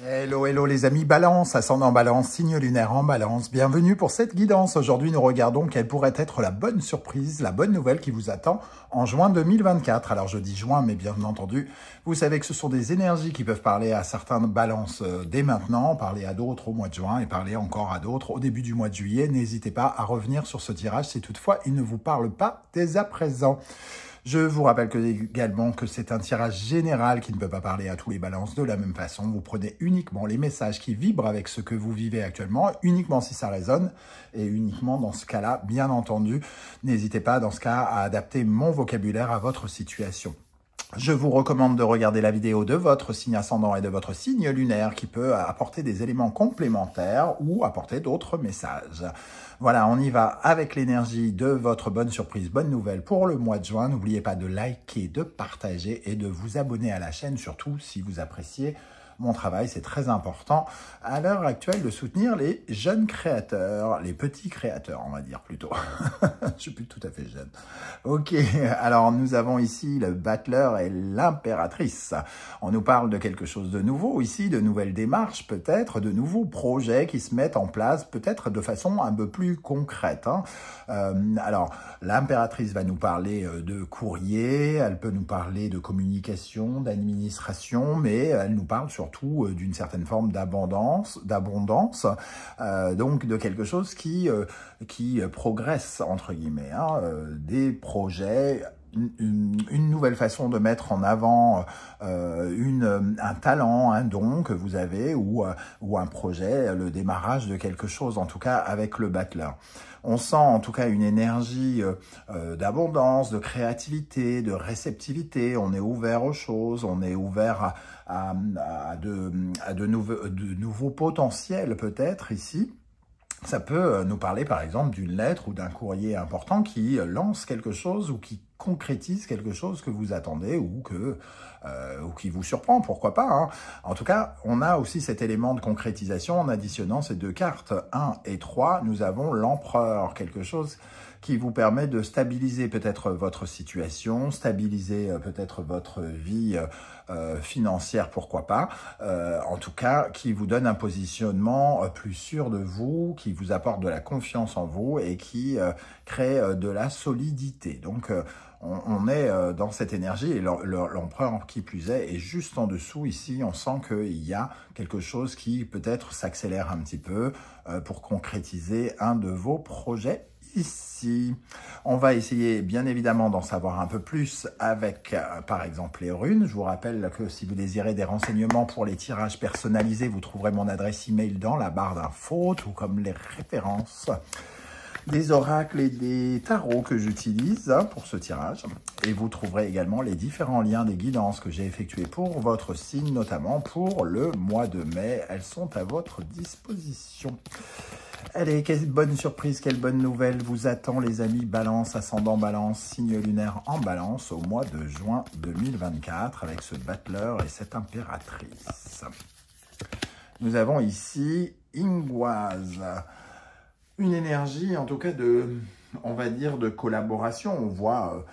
Hello, hello les amis Balance, ascendant Balance, signe lunaire en Balance. Bienvenue pour cette guidance. Aujourd'hui, nous regardons quelle pourrait être la bonne surprise, la bonne nouvelle qui vous attend en juin 2024. Alors, je dis juin, mais bien entendu, vous savez que ce sont des énergies qui peuvent parler à certains Balances dès maintenant, parler à d'autres au mois de juin et parler encore à d'autres au début du mois de juillet. N'hésitez pas à revenir sur ce tirage si toutefois il ne vous parle pas dès à présent. Je vous rappelle également que c'est un tirage général qui ne peut pas parler à tous les balances de la même façon. Vous prenez uniquement les messages qui vibrent avec ce que vous vivez actuellement, uniquement si ça résonne, et uniquement dans ce cas-là, bien entendu. N'hésitez pas dans ce cas à adapter mon vocabulaire à votre situation. Je vous recommande de regarder la vidéo de votre signe ascendant et de votre signe lunaire qui peut apporter des éléments complémentaires ou apporter d'autres messages. Voilà, on y va avec l'énergie de votre bonne surprise, bonne nouvelle pour le mois de juin. N'oubliez pas de liker, de partager et de vous abonner à la chaîne, surtout si vous appréciez mon travail. C'est très important à l'heure actuelle de soutenir les jeunes créateurs, les petits créateurs, on va dire plutôt. Je suis plus tout à fait jeune. Ok, alors nous avons ici le battleur et l'impératrice. On nous parle de quelque chose de nouveau ici, de nouvelles démarches peut-être, de nouveaux projets qui se mettent en place peut-être de façon un peu plus concrète. Alors, l'impératrice va nous parler de courrier, elle peut nous parler de communication, d'administration, mais elle nous parle surtout d'une certaine forme d'abondance, donc de quelque chose qui progresse, entre guillemets, des projets, une nouvelle façon de mettre en avant un talent, un don que vous avez ou un projet, le démarrage de quelque chose, en tout cas avec le battleur. On sent en tout cas une énergie d'abondance, de créativité, de réceptivité. On est ouvert aux choses, on est ouvert à de nouveaux potentiels peut-être ici. Ça peut nous parler par exemple d'une lettre ou d'un courrier important qui lance quelque chose ou qui concrétise quelque chose que vous attendez ou qui vous surprend, pourquoi pas. En tout cas, on a aussi cet élément de concrétisation en additionnant ces deux cartes 1 et 3. Nous avons l'empereur, quelque chose qui vous permet de stabiliser peut-être votre situation, stabiliser peut-être votre vie financière, pourquoi pas. En tout cas, qui vous donne un positionnement plus sûr de vous, qui vous apporte de la confiance en vous et qui crée de la solidité. Donc, on est dans cette énergie et l'empereur qui plus est juste en dessous ici. On sent qu'il y a quelque chose qui peut-être s'accélère un petit peu pour concrétiser un de vos projets ici. On va essayer bien évidemment d'en savoir un peu plus avec par exemple les runes. Je vous rappelle que si vous désirez des renseignements pour les tirages personnalisés, vous trouverez mon adresse email dans la barre d'infos, tout comme les références des oracles et des tarots que j'utilise pour ce tirage. Et vous trouverez également les différents liens des guidances que j'ai effectuées pour votre signe, notamment pour le mois de mai. Elles sont à votre disposition. Allez, quelle bonne surprise, quelle bonne nouvelle vous attend les amis Balance, ascendant Balance, signe lunaire en Balance au mois de juin 2024 avec ce battleur et cette impératrice. Nous avons ici Ingwaz. Une énergie, en tout cas, on va dire, de collaboration. On voit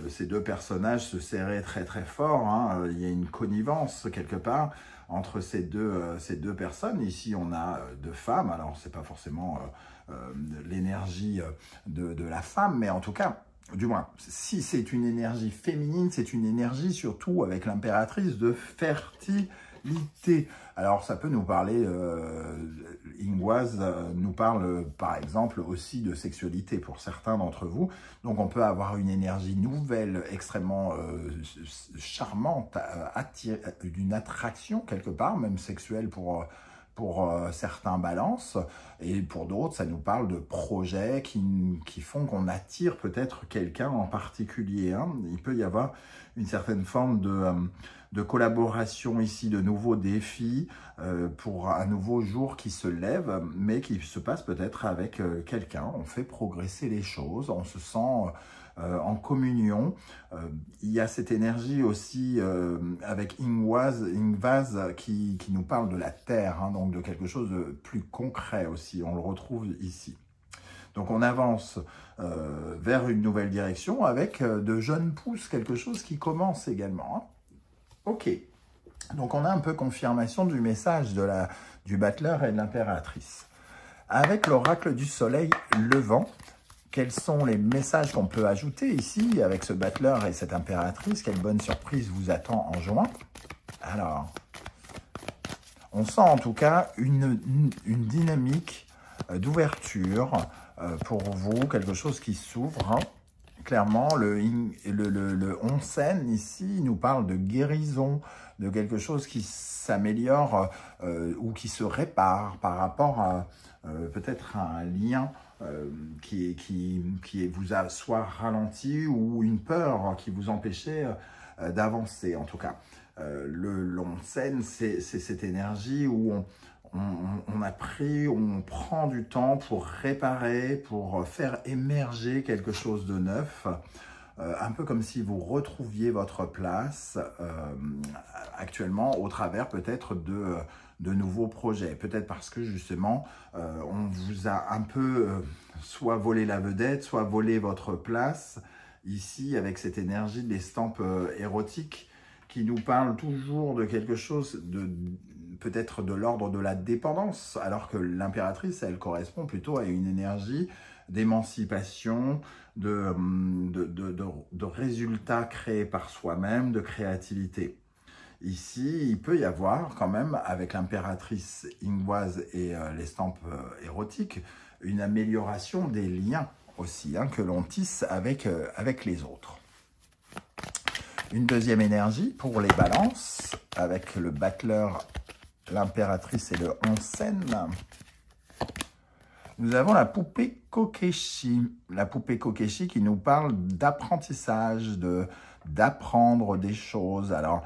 ces deux personnages se serrer très très fort. Il y a une connivence quelque part entre ces deux personnes. Ici, on a deux femmes. Alors, c'est pas forcément l'énergie de la femme, mais en tout cas, du moins, si c'est une énergie féminine, c'est une énergie surtout avec l'impératrice de fertilité. Alors, ça peut nous parler, Ingwaz nous parle par exemple aussi de sexualité pour certains d'entre vous. Donc, on peut avoir une énergie nouvelle, extrêmement charmante, d'une attraction quelque part, même sexuelle pour certains balances, et pour d'autres, ça nous parle de projets qui font qu'on attire peut-être quelqu'un en particulier. Il peut y avoir une certaine forme de collaboration ici, de nouveaux défis pour un nouveau jour qui se lève, mais qui se passe peut-être avec quelqu'un. On fait progresser les choses, on se sent en communion. Il y a cette énergie aussi avec Ingwaz qui nous parle de la terre, donc de quelque chose de plus concret aussi. On le retrouve ici. Donc on avance vers une nouvelle direction avec de jeunes pousses, quelque chose qui commence également. Ok. Donc on a un peu confirmation du message du battleur et de l'impératrice. Avec l'oracle du soleil levant, quels sont les messages qu'on peut ajouter ici avec ce battleur et cette impératrice? Quelle bonne surprise vous attend en juin? Alors, on sent en tout cas une dynamique d'ouverture pour vous, quelque chose qui s'ouvre. Hein. Clairement, le onsen ici nous parle de guérison, de quelque chose qui s'améliore ou qui se répare par rapport à peut-être un lien qui vous a soit ralenti ou une peur qui vous empêchait d'avancer en tout cas. L'onsen, c'est cette énergie où on prend du temps pour réparer, pour faire émerger quelque chose de neuf, un peu comme si vous retrouviez votre place actuellement au travers peut-être de nouveaux projets. Peut-être parce que justement, on vous a un peu soit volé la vedette, soit volé votre place ici avec cette énergie de l'estampe érotique qui nous parle toujours de quelque chose de peut-être de l'ordre de la dépendance, alors que l'impératrice, elle correspond plutôt à une énergie d'émancipation, de résultats créés par soi-même, de créativité. Ici, il peut y avoir quand même, avec l'impératrice ingvoise et l'estampe érotique, une amélioration des liens aussi, hein, que l'on tisse avec les autres. Une deuxième énergie pour les balances, avec le battleur, l'impératrice et le onsen. Nous avons la poupée Kokeshi. La poupée Kokeshi qui nous parle d'apprentissage, d'apprendre des choses. Alors,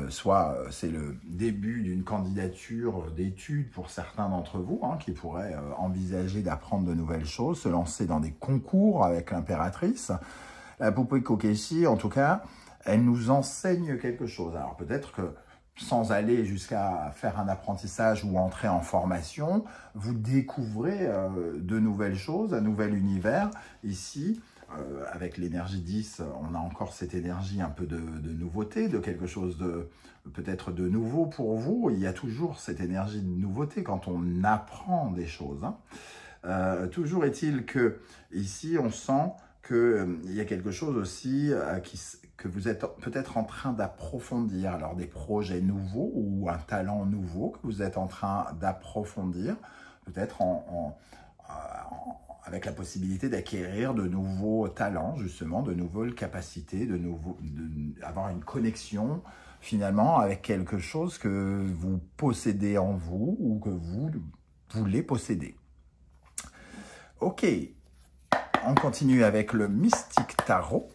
soit c'est le début d'une candidature d'études pour certains d'entre vous, hein, qui pourraient envisager d'apprendre de nouvelles choses, se lancer dans des concours avec l'impératrice. La poupée Kokeshi, en tout cas, elle nous enseigne quelque chose. Alors peut-être que sans aller jusqu'à faire un apprentissage ou entrer en formation, vous découvrez de nouvelles choses, un nouvel univers. Ici, avec l'énergie 10, on a encore cette énergie un peu de nouveauté, de quelque chose de peut-être de nouveau pour vous. Il y a toujours cette énergie de nouveauté quand on apprend des choses. Hein. Toujours est-il que ici, on sent qu'il y a quelque chose aussi que vous êtes peut-être en train d'approfondir. Alors des projets nouveaux ou un talent nouveau que vous êtes en train d'approfondir, peut-être avec la possibilité d'acquérir de nouveaux talents, justement, de nouvelles capacités, avoir une connexion finalement avec quelque chose que vous possédez en vous ou que vous voulez posséder. Ok. On continue avec le Mystique Tarot.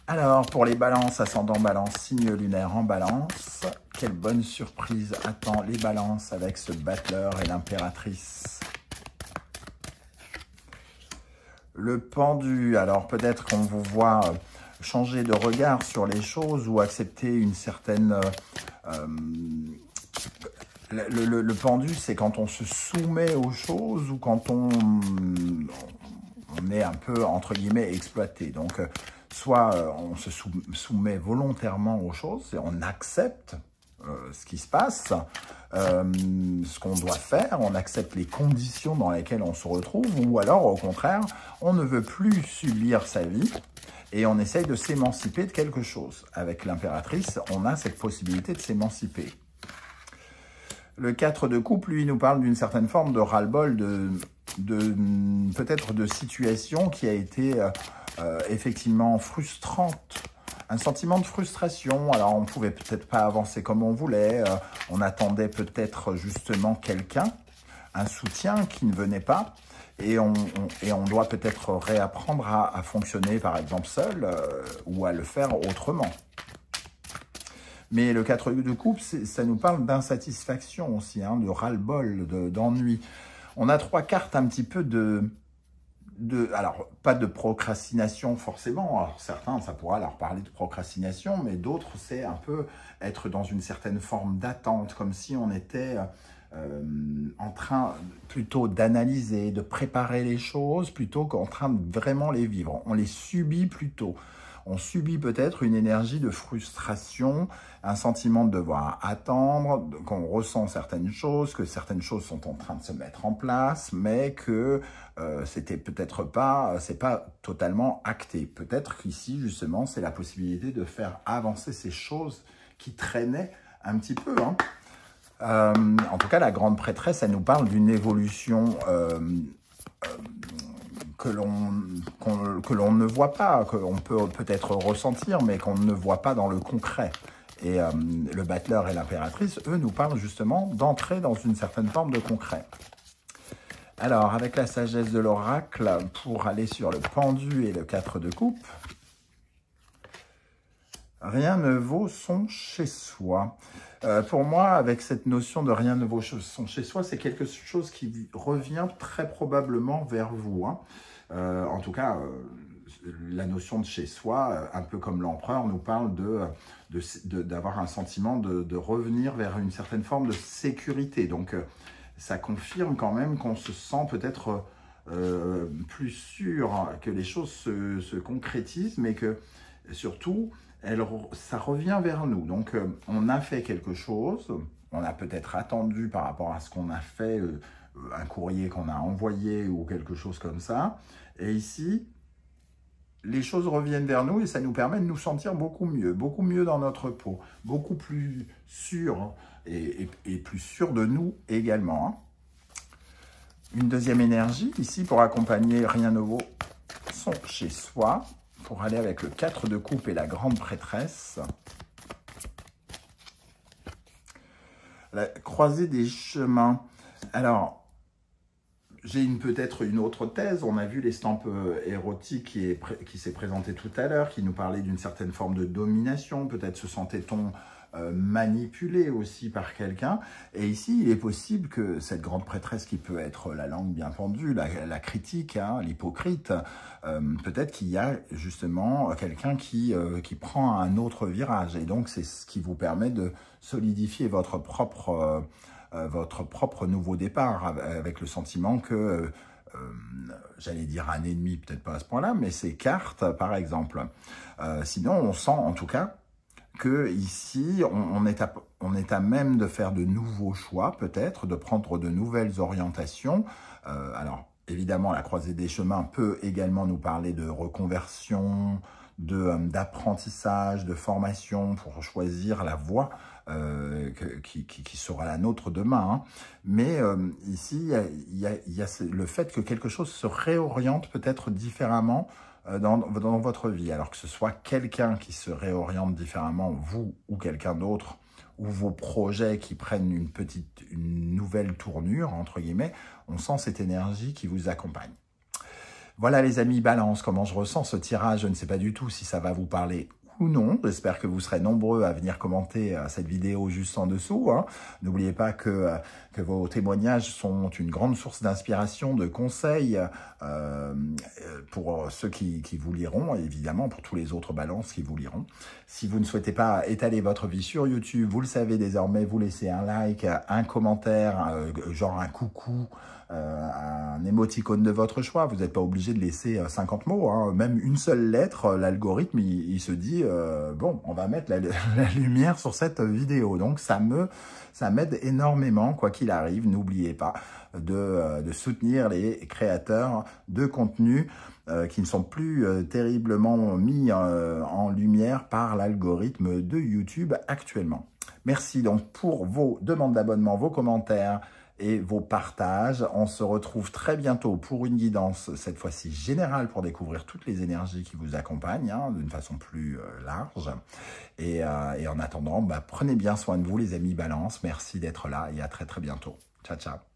Alors, pour les balances, ascendant balance, signe lunaire en balance, quelle bonne surprise attend les balances avec ce battleur et l'impératrice. Le pendu, alors peut-être qu'on vous voit changer de regard sur les choses ou accepter une certaine... Le pendu, c'est quand on se soumet aux choses ou quand on est un peu, entre guillemets, exploité. Donc, soit on se soumet volontairement aux choses et on accepte ce qui se passe, ce qu'on doit faire, on accepte les conditions dans lesquelles on se retrouve, ou alors, au contraire, on ne veut plus subir sa vie et on essaye de s'émanciper de quelque chose. Avec l'impératrice, on a cette possibilité de s'émanciper. Le 4 de coupe, lui, nous parle d'une certaine forme de ras-le-bol, peut-être de situation qui a été effectivement frustrante. Un sentiment de frustration. Alors, on ne pouvait peut-être pas avancer comme on voulait. On attendait peut-être justement quelqu'un, un soutien qui ne venait pas. Et on doit peut-être réapprendre à fonctionner, par exemple, seul ou à le faire autrement. Mais le 4 de coupe, ça nous parle d'insatisfaction aussi, hein, de ras-le-bol, d'ennui. On a 3 cartes un petit peu alors, pas de procrastination forcément. Alors, certains, ça pourra leur parler de procrastination, mais d'autres, c'est un peu être dans une certaine forme d'attente, comme si on était en train plutôt d'analyser, de préparer les choses, plutôt qu'en train de vraiment les vivre. On les subit plutôt. on subit peut-être une énergie de frustration, un sentiment de devoir attendre, qu'on ressent certaines choses, que certaines choses sont en train de se mettre en place, mais que c'était peut-être pas, c'est pas totalement acté. Peut-être qu'ici, justement, c'est la possibilité de faire avancer ces choses qui traînaient un petit peu, hein. En tout cas, la grande prêtresse, elle nous parle d'une évolution que l'on ne voit pas, qu'on peut peut-être ressentir, mais qu'on ne voit pas dans le concret. Et le battleur et l'impératrice, eux, nous parlent justement d'entrer dans une certaine forme de concret. Alors, avec la sagesse de l'oracle, pour aller sur le pendu et le 4 de coupe, rien ne vaut son chez-soi. Pour moi, avec cette notion de rien ne vaut son chez-soi, c'est quelque chose qui revient très probablement vers vous, hein. En tout cas, la notion de chez-soi, un peu comme l'empereur, nous parle d'avoir un sentiment de revenir vers une certaine forme de sécurité. Donc, ça confirme quand même qu'on se sent peut-être plus sûr que les choses se concrétisent, mais que surtout, ça revient vers nous. Donc, on a fait quelque chose, on a peut-être attendu par rapport à ce qu'on a fait, un courrier qu'on a envoyé ou quelque chose comme ça. Et ici, les choses reviennent vers nous et ça nous permet de nous sentir beaucoup mieux dans notre peau, beaucoup plus sûr et plus sûr de nous également, hein. Une deuxième énergie ici pour accompagner rien ne vaut son chez soi, pour aller avec le 4 de coupe et la grande prêtresse. La croisée des chemins. Alors, j'ai peut-être une autre thèse. On a vu l'estampe érotique qui s'est présentée tout à l'heure, qui nous parlait d'une certaine forme de domination. Peut-être se sentait-on manipulé aussi par quelqu'un. Et ici, il est possible que cette grande prêtresse qui peut être la langue bien pendue, la critique, hein, l'hypocrite, peut-être qu'il y a justement quelqu'un qui prend un autre virage. Et donc, c'est ce qui vous permet de solidifier votre propre nouveau départ, avec le sentiment que, j'allais dire un ennemi, peut-être pas à ce point-là, mais ces cartes, par exemple. Sinon, on sent en tout cas que ici, on est à même de faire de nouveaux choix, peut-être, de prendre de nouvelles orientations. Alors, évidemment, la croisée des chemins peut également nous parler de reconversion, d'apprentissage, de formation pour choisir la voie qui sera la nôtre demain, hein. Mais ici, il y a le fait que quelque chose se réoriente peut-être différemment dans votre vie. Alors que ce soit quelqu'un qui se réoriente différemment, vous ou quelqu'un d'autre, ou vos projets qui prennent une nouvelle tournure, entre guillemets, on sent cette énergie qui vous accompagne. Voilà les amis Balance, comment je ressens ce tirage. Je ne sais pas du tout si ça va vous parler ou non. J'espère que vous serez nombreux à venir commenter cette vidéo juste en dessous, hein. N'oubliez pas que vos témoignages sont une grande source d'inspiration, de conseils pour ceux qui vous liront, et évidemment pour tous les autres balances qui vous liront. Si vous ne souhaitez pas étaler votre vie sur YouTube, vous le savez désormais, vous laissez un like, un commentaire, genre un coucou, un émoticône de votre choix. Vous n'êtes pas obligé de laisser 50 mots, hein. Même une seule lettre, l'algorithme, il se dit, bon, on va mettre la lumière sur cette vidéo. Donc, ça m'aide énormément, quoi qu'il arrive. N'oubliez pas de soutenir les créateurs de contenu qui ne sont plus terriblement mis en lumière par l'algorithme de YouTube actuellement. Merci donc pour vos demandes d'abonnement, vos commentaires et vos partages. On se retrouve très bientôt pour une guidance, cette fois-ci générale, pour découvrir toutes les énergies qui vous accompagnent, hein, d'une façon plus large. Et en attendant, prenez bien soin de vous les amis Balance. Merci d'être là et à très très bientôt. Ciao, ciao.